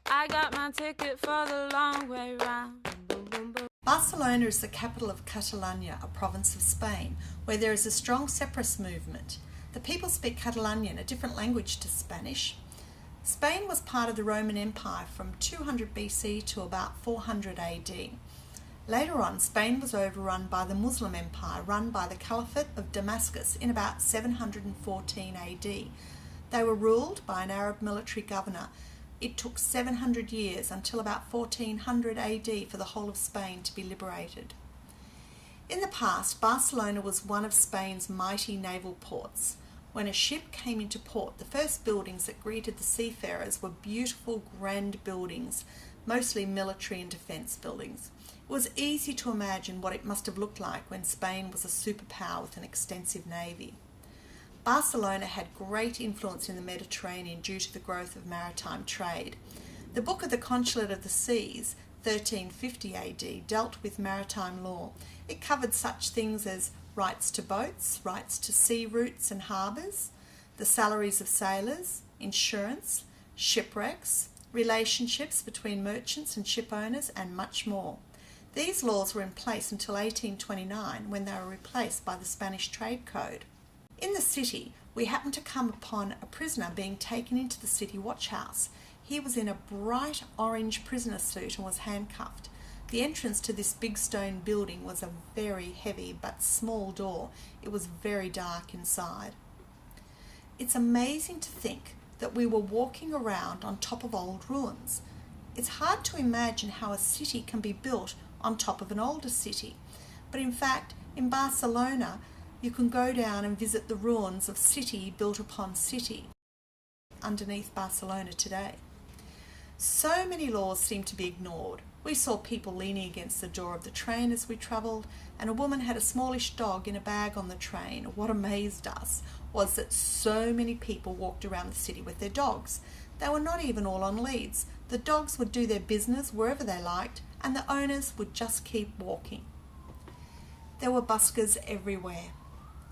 I got my ticket for the long way round. Boom, boom, boom. Barcelona is the capital of Catalonia, a province of Spain, where there is a strong separatist movement. The people speak Catalanian, a different language to Spanish. Spain was part of the Roman Empire from 200 BC to about 400 AD. Later on, Spain was overrun by the Muslim Empire, run by the Caliphate of Damascus in about 714 AD. They were ruled by an Arab military governor. It took 700 years until about 1400 AD for the whole of Spain to be liberated. In the past, Barcelona was one of Spain's mighty naval ports. When a ship came into port, the first buildings that greeted the seafarers were beautiful, grand buildings, mostly military and defence buildings. It was easy to imagine what it must have looked like when Spain was a superpower with an extensive navy. Barcelona had great influence in the Mediterranean due to the growth of maritime trade. The book of the Consulate of the Seas, 1350 AD, dealt with maritime law. It covered such things as rights to boats, rights to sea routes and harbours, the salaries of sailors, insurance, shipwrecks, relationships between merchants and ship owners, and much more. These laws were in place until 1829, when they were replaced by the Spanish Trade Code. In the city, we happened to come upon a prisoner being taken into the city watch house. He was in a bright orange prisoner suit and was handcuffed. The entrance to this big stone building was a very heavy but small door. It was very dark inside. It's amazing to think that we were walking around on top of old ruins. It's hard to imagine how a city can be built on top of an older city. But in fact, in Barcelona, you can go down and visit the ruins of city built upon city underneath Barcelona today. So many laws seem to be ignored. We saw people leaning against the door of the train as we travelled, and a woman had a smallish dog in a bag on the train. What amazed us was that so many people walked around the city with their dogs. They were not even all on leads. The dogs would do their business wherever they liked, and the owners would just keep walking. There were buskers everywhere.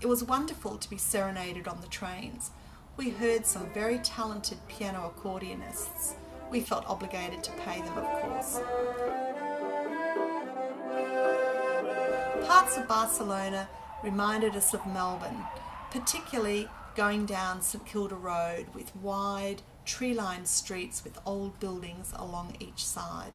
It was wonderful to be serenaded on the trains. We heard some very talented piano accordionists. We felt obligated to pay them, of course. Parts of Barcelona reminded us of Melbourne, particularly going down St Kilda Road with wide, tree-lined streets with old buildings along each side.